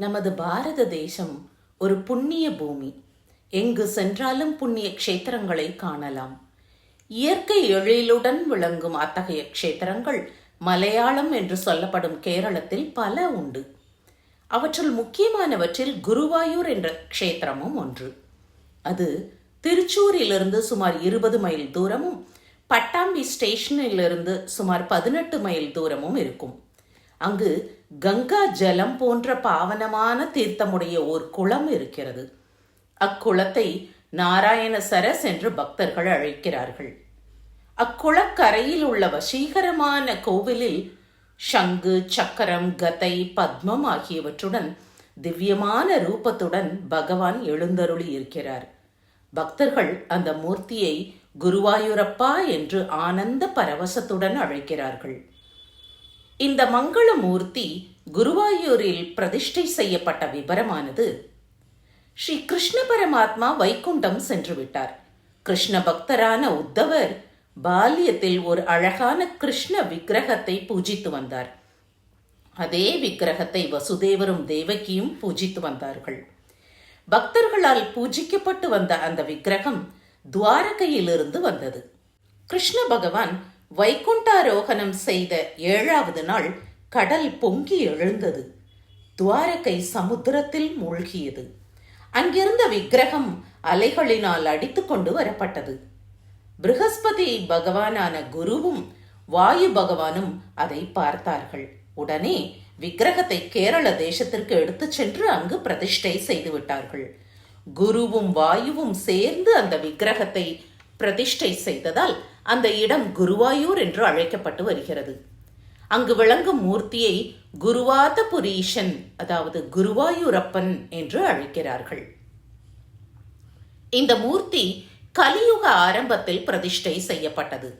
நமது பாரத தேசம் ஒரு புண்ணிய பூமி. எங்கு சென்றாலும் புண்ணிய க்ஷேத்திரங்களை காணலாம். இயற்கை எழிலுடன் விளங்கும் அத்தகைய க்ஷேத்திரங்கள் மலையாளம் என்று சொல்லப்படும் கேரளத்தில் பல உண்டு. அவற்றுள் முக்கியமானவற்றில் குருவாயூர் என்ற க்ஷேத்திரமும் ஒன்று. அது திருச்சூரிலிருந்து சுமார் 20 மைல் தூரமும் பட்டாம்பி ஸ்டேஷனிலிருந்து சுமார் 18 மைல் தூரமும் இருக்கும். அங்கு கங்கா ஜலம் போன்ற பாவனமான தீர்த்தமுடைய ஓர் குளம் இருக்கிறது. அக்குளத்தை நாராயண சரஸ் என்று பக்தர்கள் அழைக்கிறார்கள். அக்குளக்கரையில் உள்ள வசீகரமான கோவிலில் சங்கு, சக்கரம், கதை, பத்மம் ஆகியவற்றுடன் திவ்யமான ரூபத்துடன் பகவான் எழுந்தருளி இருக்கிறார். பக்தர்கள் அந்த மூர்த்தியை குருவாயூரப்பா என்று ஆனந்த பரவசத்துடன் அழைக்கிறார்கள். இந்த மங்கள மூர்த்தி குருவாயூரில் பிரதிஷ்டை செய்யப்பட்ட விபரமானது, ஸ்ரீ கிருஷ்ண பரமாத்மா வைகுண்டம் சென்று விட்டார். கிருஷ்ண பக்தரான உத்தவர் பால்யத்தில் ஒரு அழகான கிருஷ்ண விக்கிரகத்தை பூஜித்து வந்தார். அதே விக்கிரகத்தை வசுதேவரும் தேவகியும் பூஜித்து வந்தார்கள். பக்தர்களால் பூஜிக்கப்பட்டு வந்த அந்த விக்கிரகம் துவாரகையிலிருந்து வந்தது. கிருஷ்ண பகவான் வைகுண்டாரோகணம் செய்த 7வது நாள் கடல் பொங்கி எழுந்தது. துவாரகை சமுத்திரத்தில் மூழ்கியது. அங்கிருந்த விக்கிரகம் அலைகளினால் அடித்து கொண்டு வரப்பட்டது. பிருகஸ்பதி பகவானான குருவும் வாயு பகவானும் அதை பார்த்தார்கள். உடனே விக்கிரகத்தை கேரள தேசத்திற்கு எடுத்து சென்று அங்கு பிரதிஷ்டை செய்து விட்டார்கள். குருவும் வாயுவும் சேர்ந்து அந்த விக்கிரகத்தை பிரதிஷ்டை செய்ததால் அந்த இடம் குருவாயூர் என்று அழைக்கப்பட்டு வருகிறது. அங்கு விளங்கும் மூர்த்தியை குருவாத புரீஷன், அதாவது குருவாயூரப்பன் என்று அழைக்கிறார்கள். இந்த மூர்த்தி கலியுக ஆரம்பத்தில் பிரதிஷ்டை செய்யப்பட்டது.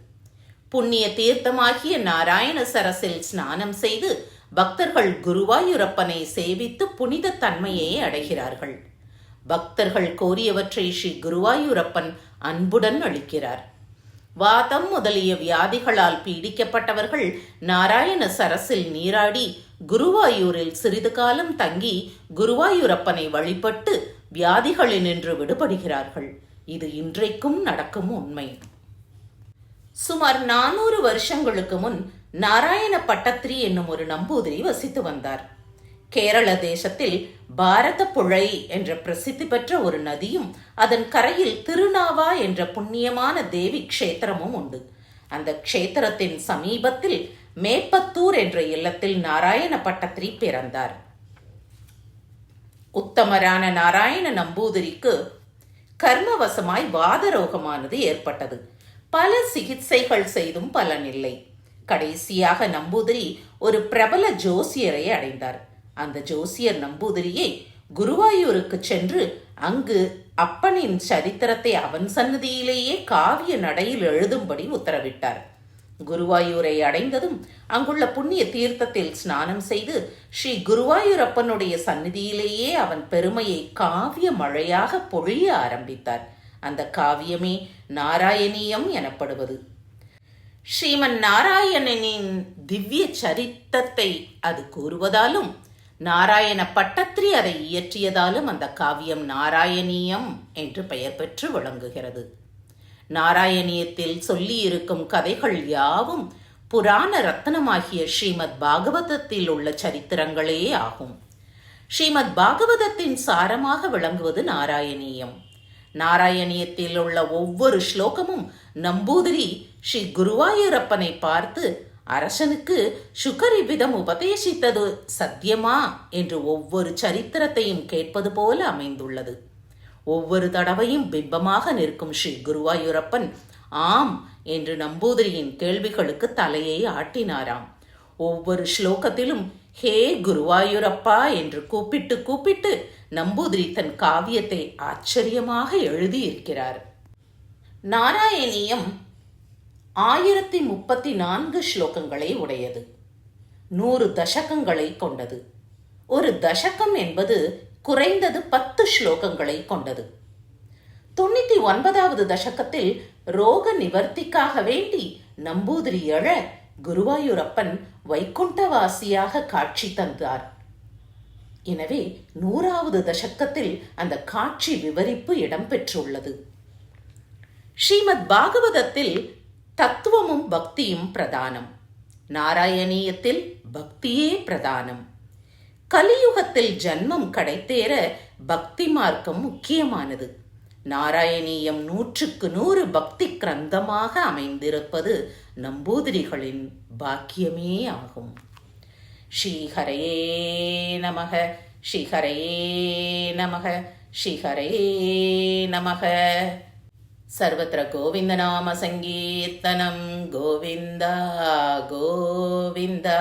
புண்ணிய தீர்த்தமாகிய நாராயண சரஸில் ஸ்நானம் செய்து பக்தர்கள் குருவாயூரப்பனை சேவித்து புனித தன்மையை அடைகிறார்கள். பக்தர்கள் கோரியவற்றை ஸ்ரீ குருவாயூரப்பன் அன்புடன் அளிக்கிறார். வாதம் முதலிய வியாதிகளால் பீடிக்கப்பட்டவர்கள் நாராயண சரஸில் நீராடி குருவாயூரில் சிறிது காலம் தங்கி குருவாயூரப்பனை வழிபட்டு வியாதிகளினின்று விடுபடுகிறார்கள். இது இன்றைக்கும் நடக்கும் உண்மை. சுமார் 400 வருஷங்களுக்கு முன் நாராயண பட்டத்ரி என்னும் ஒரு நம்பூதிரி வசித்து வந்தார். கேரள தேசத்தில் பாரத புழை என்ற பிரசித்தி பெற்ற ஒரு நதியும் அதன் கரையில் திருநாவா என்ற புண்ணியமான தேவி க்ஷேத்திரமும் உண்டு. அந்த க்ஷேத்திரத்தின் சமீபத்தில் மேப்பத்தூர் என்ற இல்லத்தில் நாராயண பட்டத்ரி பிறந்தார். உத்தமரான நாராயண நம்பூதிரிக்கு கர்மவசமாய் வாதரோகமானது ஏற்பட்டது. பல சிகிச்சைகள் செய்தும் பலனில்லை. கடைசியாக நம்பூதிரி ஒரு பிரபல ஜோசியரை அடைந்தார். அந்த ஜோசியர் நம்பூதிரியை குருவாயூருக்கு சென்று அங்கு அப்பனின் சரித்திரத்தை அவன் சன்னதியிலேயே காவிய நடையில் எழுதும்படி உத்தரவிட்டார். குருவாயூரை அடைந்ததும் அங்குள்ள புண்ணிய தீர்த்தத்தில் ஸ்நானம் செய்து ஸ்ரீ குருவாயூரப்பனுடைய சந்நிதியிலேயே அவன் பெருமையை காவிய மழையாக பொழிய ஆரம்பித்தார். அந்த காவியமே நாராயணியம் எனப்படுவது. ஸ்ரீமன் நாராயணனின் திவ்ய சரித்தத்தை அது கூறுவதாலும் நாராயண பட்டத்ரி அதை இயற்றியதாலும் அந்த காவியம் நாராயணியம் என்று பெயர் பெற்று விளங்குகிறது. நாராயணியத்தில் சொல்லி இருக்கும் கதைகள் யாவும் புராண ரத்னமாகிய ஸ்ரீமத் பாகவதத்தில் உள்ள சரித்திரங்களே ஆகும். ஸ்ரீமத் பாகவதத்தின் சாரமாக விளங்குவது நாராயணியம். நாராயணியத்தில் உள்ள ஒவ்வொரு ஸ்லோகமும் நம்பூதிரி ஸ்ரீ குருவாயூரப்பனை பார்த்து, அரசனுக்கு சுகரிபிதம் உபதேசித்தது சத்தியமா என்று ஒவ்வொரு சரித்திரத்தையும் கேட்பது போல அமைந்துள்ளது. ஒவ்வொரு தடவையும் பிம்பமாக நிற்கும் ஸ்ரீ குருவாயூரப்பன் ஆம் என்று நம்பூதிரியின் கேள்விகளுக்கு தலையை ஆட்டினாராம். ஒவ்வொரு ஸ்லோகத்திலும் ஹே குருவாயூரப்பா என்று கூப்பிட்டு கூப்பிட்டு நம்பூதிரி தன் காவியத்தை ஆச்சரியமாக எழுதியிருக்கிறார். நாராயணியம் 1034 ஸ்லோகங்களை உடையது. 100 தசகங்களை கொண்டது. ஒரு தசகம் என்பது குறைந்தது 10 ஸ்லோகங்களை கொண்டது. 99வது தசகத்தில் ரோக நிவர்த்திக்காக வேண்டி நம்பூதிரி எழ குருவாயூரப்பன் வைகுண்டவாசியாக காட்சி தந்தார். எனவே 100வது தசகத்தில் அந்த காட்சி விவரிப்பு இடம்பெற்றுள்ளது. ஸ்ரீமத் பாகவதத்தில் தத்துவமும் பக்தியும் பிரதானம். நாராயணீயத்தில் பக்தியே பிரதானம். கலியுகத்தில் ஜன்மம் கடைத்தேற பக்தி மார்க்கம் முக்கியமானது. நாராயணீயம் 100க்கு 100 பக்தி கிரந்தமாக அமைந்திருப்பது நம்பூதிரிகளின் பாக்கியமே ஆகும். ஸ்ரீஹரயே நமக, ஸ்ரீஹரயே நமக, ஸ்ரீஹரயே நமக. சர்வத்திர கோவிந்த நாம சங்கீர்த்தனம். கோவிந்தா கோவிந்தா.